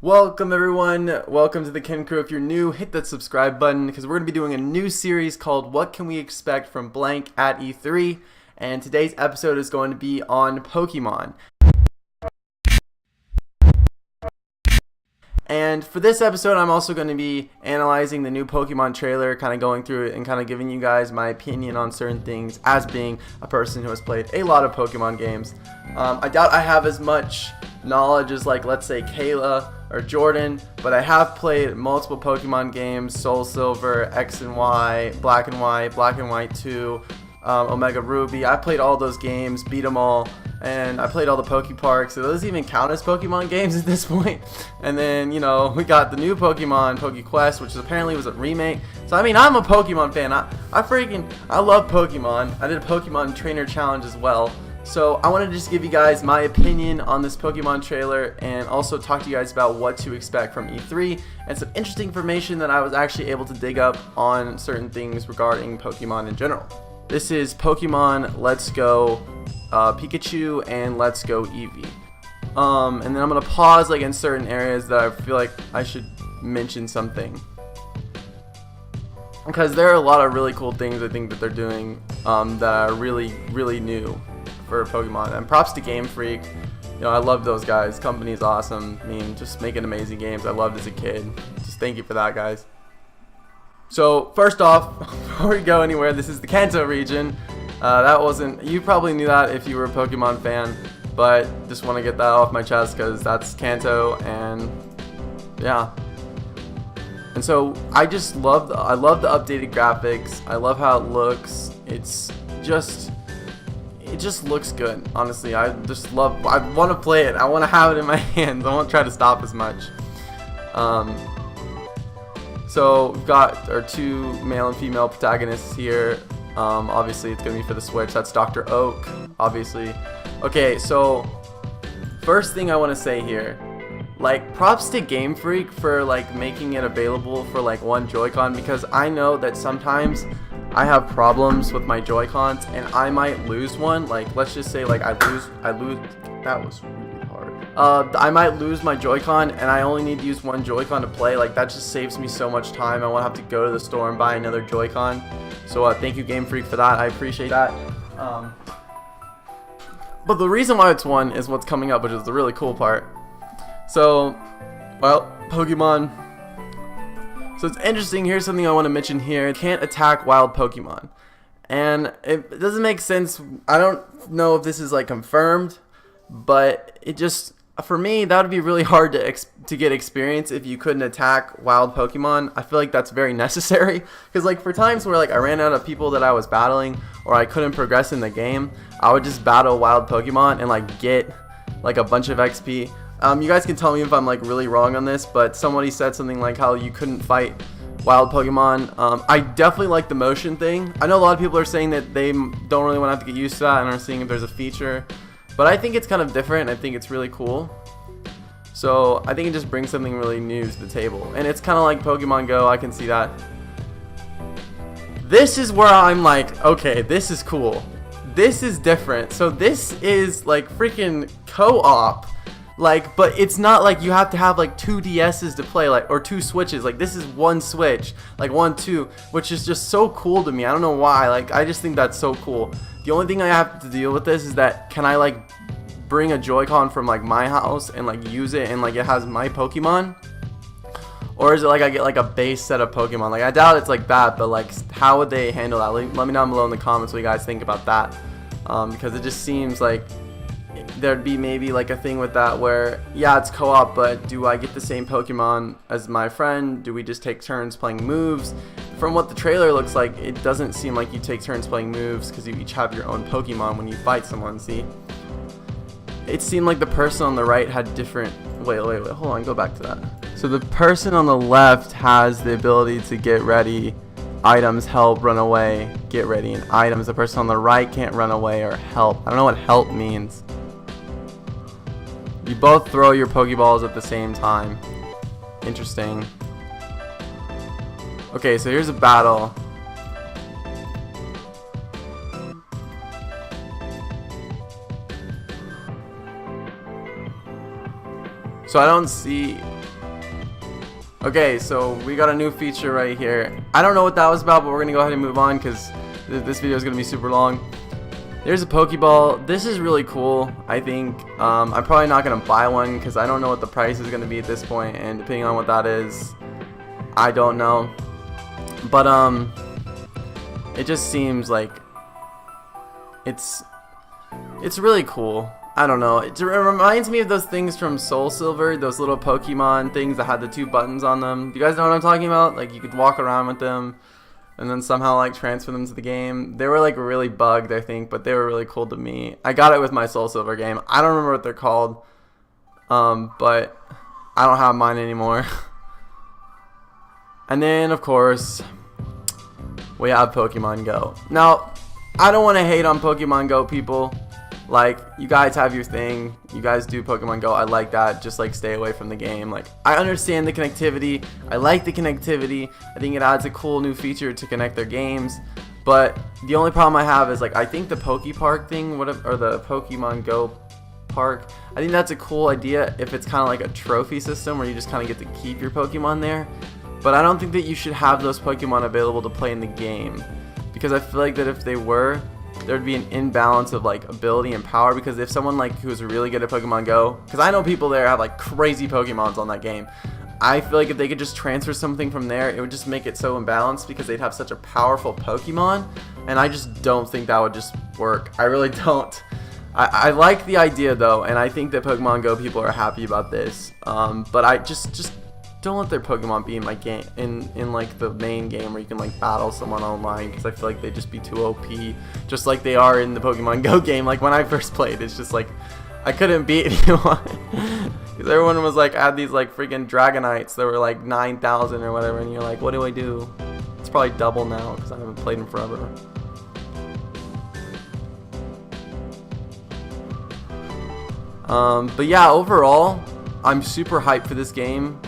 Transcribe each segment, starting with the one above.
Welcome everyone, welcome to the Ken Crew. If you're new, hit that subscribe button because we're going to be doing a new series called What Can We Expect from Blank at E3, and today's episode is going to be on Pokemon. And for this episode, I'm also going to be analyzing the new Pokemon trailer, kind of going through it and kind of giving you guys my opinion on certain things as being a person who has played a lot of Pokemon games. I doubt I have as much knowledge as, like, let's say Kayla or Jordan, but I have played multiple Pokemon games: Soul Silver, X and Y, Black and White 2, Omega Ruby. I played all those games, beat them all, and I played all the Pokeparks. So those even count as Pokemon games at this point. And then, you know, we got the new Pokemon, PokeQuest, which apparently was a remake. So I mean, I'm a Pokemon fan. I love Pokemon. I did a Pokemon Trainer Challenge as well. So I want to just give you guys my opinion on this Pokemon trailer and also talk to you guys about what to expect from E3 and some interesting information that I was actually able to dig up on certain things regarding Pokemon in general. This is Pokemon Let's Go Pikachu and Let's Go Eevee. And then I'm going to pause like in certain areas that I feel like I should mention something, because there are a lot of really cool things I think that they're doing that are really new for Pokemon. And props to Game Freak. You know, I love those guys. Company's awesome. I mean, just making amazing games. I loved as a kid. Just thank you for that, guys. So first off, before we go anywhere, this is the Kanto region. You probably knew that if you were a Pokemon fan, but just want to get that off my chest because that's Kanto, and yeah. And so I love the updated graphics. I love how it looks. It just looks good, honestly. I want to play it. I want to have it in my hands. I won't try to stop as much. So we've got our two male and female protagonists here. Obviously it's going to be for the Switch. That's Dr. Oak, obviously. Okay, so first thing I want to say here, like, props to Game Freak for like making it available for like one Joy-Con, because I know that sometimes I have problems with my Joy-Cons and I might lose one. Like, let's just say like I lose, that was really hard. I might lose my Joy-Con and I only need to use one Joy-Con to play. Like, that just saves me so much time. I won't have to go to the store and buy another Joy-Con. So thank you, Game Freak, for that. I appreciate that. But the reason why it's one is what's coming up, which is the really cool part. So, well, Pokemon. So it's interesting. Here's something I want to mention here. It can't attack wild Pokemon. And it doesn't make sense. I don't know if this is like confirmed, but it just, for me, that would be really hard to get experience if you couldn't attack wild Pokemon. I feel like that's very necessary, because like for times where like I ran out of people that I was battling or I couldn't progress in the game, I would just battle wild Pokemon and like get like a bunch of XP. You guys can tell me if I'm like really wrong on this, but somebody said something like how you couldn't fight wild Pokemon. I definitely like the motion thing. I know a lot of people are saying that they don't really want to have to get used to that and are seeing if there's a feature, but I think it's kind of different. I think it's really cool. So I think it just brings something really new to the table, and it's kind of like Pokemon Go. I can see that. This is where I'm like, okay, this is cool. This is different. So this is like freaking co-op. Like, but it's not like you have to have like two DSs to play, like, or two Switches. Like, this is one Switch, like 1-2, which is just so cool to me. I don't know why. Like, I just think that's so cool. The only thing I have to deal with this is that, can I like bring a Joy-Con from like my house and like use it and like it has my Pokemon? Or is it like I get like a base set of Pokemon? Like, I doubt it's like that, but like, how would they handle that? Let me know down below in the comments what you guys think about that. Because it just seems like there'd be maybe like a thing with that where, yeah, it's co-op, but do I get the same Pokemon as my friend? Do we just take turns playing moves? From what the trailer looks like, it doesn't seem like you take turns playing moves, because you each have your own Pokemon when you fight someone. See, it seemed like the person on the right had different, wait, hold on, go back to that. So the person on the left has the ability to get ready, items, help, run away, get ready, and items. The person on the right can't run away or help. I don't know what help means. You both throw your Pokeballs at the same time. Interesting. Okay, so here's a battle. So I don't see Okay, so we got a new feature right here. I don't know what that was about, but we're gonna go ahead and move on because this video is gonna be super long. There's a Pokeball. This is really cool, I think. I'm probably not gonna buy one because I don't know what the price is gonna be at this point, and depending on what that is, I don't know. But it just seems like it's really cool. I don't know. It reminds me of those things from Soul Silver, those little Pokemon things that had the 2 buttons on them. Do you guys know what I'm talking about? Like you could walk around with them and then somehow like transfer them to the game. They were like really bugged, I think, but they were really cool to me. I got it with my Soul Silver game. I don't remember what they're called, but I don't have mine anymore. And then of course we have Pokemon Go. Now, I don't want to hate on Pokemon Go, people. Like, you guys have your thing. You guys do Pokemon Go. I like that. Just, like, stay away from the game. Like, I understand the connectivity. I like the connectivity. I think it adds a cool new feature to connect their games. But the only problem I have is, like, I think the Pokepark thing, or the Pokemon Go Park, I think that's a cool idea if it's kind of like a trophy system where you just kind of get to keep your Pokemon there. But I don't think that you should have those Pokemon available to play in the game. Because I feel like that if they were, there'd be an imbalance of like ability and power, because if someone like who's really good at Pokemon Go, because I know people there have like crazy Pokemons on that game, I feel like if they could just transfer something from there, it would just make it so imbalanced because they'd have such a powerful Pokemon, and I just don't think that would just work. I really don't. I like the idea though, and I think that Pokemon Go people are happy about this, but I just don't let their Pokemon be in my game, in like the main game where you can like battle someone online, because I feel like they'd just be too OP, just like they are in the Pokemon Go game. Like when I first played, it's just like I couldn't beat anyone because everyone was like had these like freaking Dragonites that were like 9,000 or whatever, and you're like, what do I do? It's probably double now because I haven't played them forever. But yeah, overall, I'm super hyped for this game.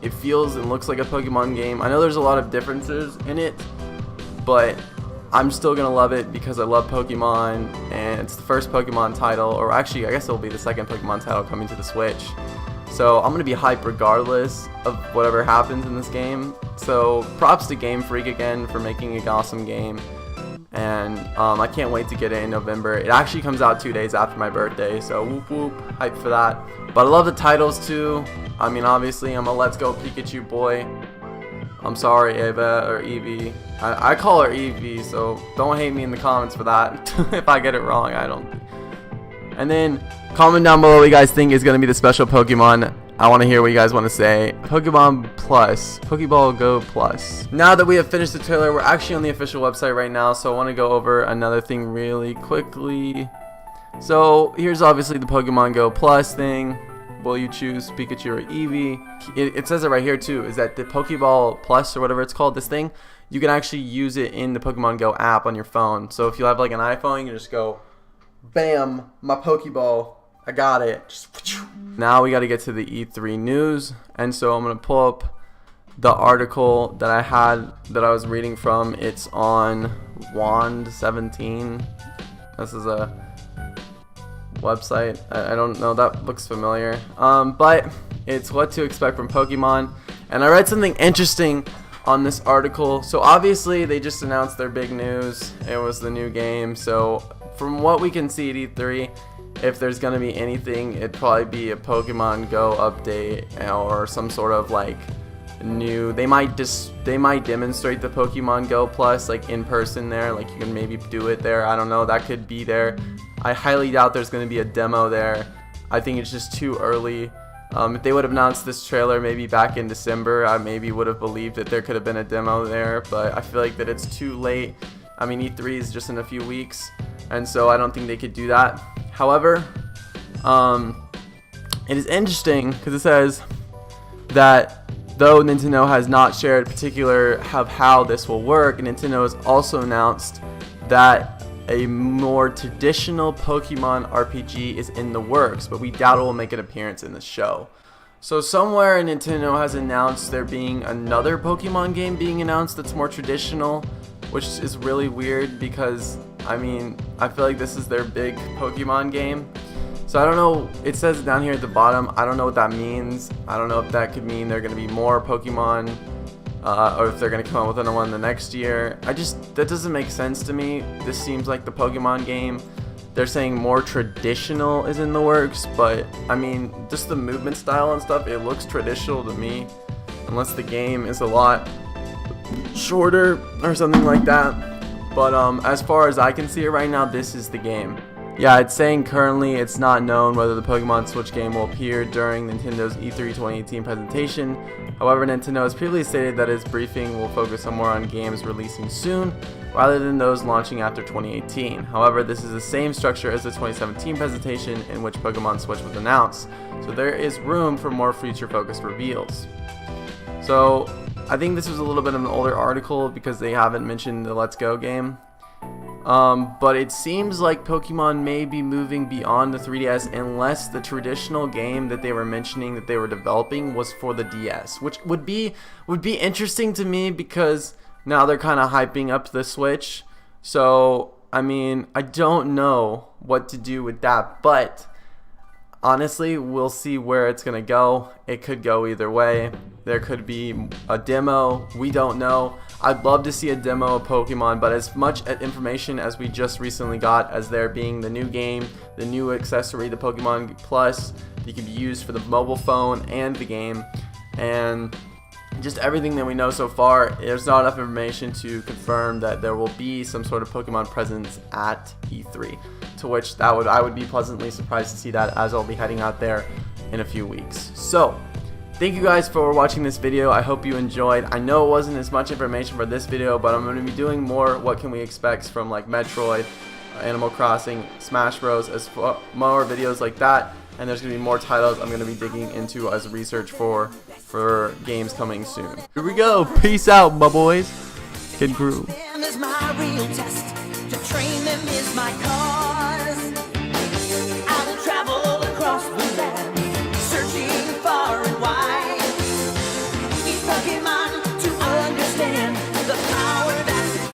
It feels and looks like a Pokemon game. I know there's a lot of differences in it, but I'm still gonna love it because I love Pokemon, and it's the first Pokemon title, or actually I guess it'll be the second Pokemon title coming to the Switch. So I'm gonna be hyped regardless of whatever happens in this game. So props to Game Freak again for making an awesome game, and I can't wait to get it in November. It actually comes out 2 days after my birthday, so whoop whoop, hyped for that. But I love the titles too. I mean, obviously, I'm a Let's Go Pikachu boy. I'm sorry, Eva or Eevee. I call her Eevee, so don't hate me in the comments for that. If I get it wrong, I don't. And then comment down below what you guys think is going to be the special Pokemon. I want to hear what you guys want to say. Pokemon Plus. Pokeball Go Plus. Now that we have finished the trailer, we're actually on the official website right now, so I want to go over another thing really quickly. So here's obviously the Pokemon Go Plus thing. Will you choose Pikachu or Eevee? It says it right here too, is that the Pokeball Plus or whatever it's called, this thing, you can actually use it in the Pokemon Go app on your phone. So if you have like an iPhone, you can just go, bam, my Pokeball, I got it. Just, now we got to get to the E3 news, and so I'm gonna pull up the article that I was reading from. It's on Wand17. This is a website. I don't know, that looks familiar, but it's what to expect from Pokemon. And I read something interesting on this article. So obviously they just announced their big news. It was the new game. So from what we can see at E3, if there's gonna be anything, it'd probably be a Pokemon Go update or some sort of like new. They might demonstrate the Pokemon Go Plus like in person there. Like you can maybe do it there. I don't know. That could be there. I highly doubt there's going to be a demo there. I think it's just too early. If they would have announced this trailer maybe back in December, I maybe would have believed that there could have been a demo there, but I feel like that it's too late. I mean, E3 is just in a few weeks, and so I don't think they could do that. However, it is interesting because it says that though Nintendo has not shared particular of how this will work, Nintendo has also announced that a more traditional Pokemon RPG is in the works, but we doubt it will make an appearance in the show. So somewhere Nintendo has announced there being another Pokemon game being announced that's more traditional, which is really weird because, I mean, I feel like this is their big Pokemon game. So I don't know, it says down here at the bottom, I don't know what that means. I don't know if that could mean there are going to be more Pokemon, or if they're going to come out with another one the next year. That doesn't make sense to me. This seems like the Pokemon game. They're saying more traditional is in the works, but I mean, just the movement style and stuff, it looks traditional to me. Unless the game is a lot shorter or something like that. But as far as I can see it right now, this is the game. Yeah, it's saying currently it's not known whether the Pokemon Switch game will appear during Nintendo's E3 2018 presentation. However, Nintendo has previously stated that its briefing will focus more on games releasing soon rather than those launching after 2018. However, this is the same structure as the 2017 presentation in which Pokemon Switch was announced, so there is room for more future-focused reveals. So, I think this was a little bit of an older article because they haven't mentioned the Let's Go game. But it seems like Pokemon may be moving beyond the 3DS unless the traditional game that they were mentioning that they were developing was for the DS, which would be interesting to me because now they're kind of hyping up the Switch. So, I mean, I don't know what to do with that, but honestly, we'll see where it's going to go. It could go either way. There could be a demo. We don't know. I'd love to see a demo of Pokemon, but as much information as we just recently got, as there being the new game, the new accessory, the Pokemon Plus, that can be used for the mobile phone and the game, and just everything that we know so far, there's not enough information to confirm that there will be some sort of Pokemon presence at E3. To which I would be pleasantly surprised to see that, as I'll be heading out there in a few weeks. So, thank you guys for watching this video. I hope you enjoyed. I know it wasn't as much information for this video, but I'm going to be doing more what can we expect from like Metroid, Animal Crossing, Smash Bros, more videos like that. And there's going to be more titles I'm going to be digging into as research for games coming soon. Here we go. Peace out, my boys. Kid Crew.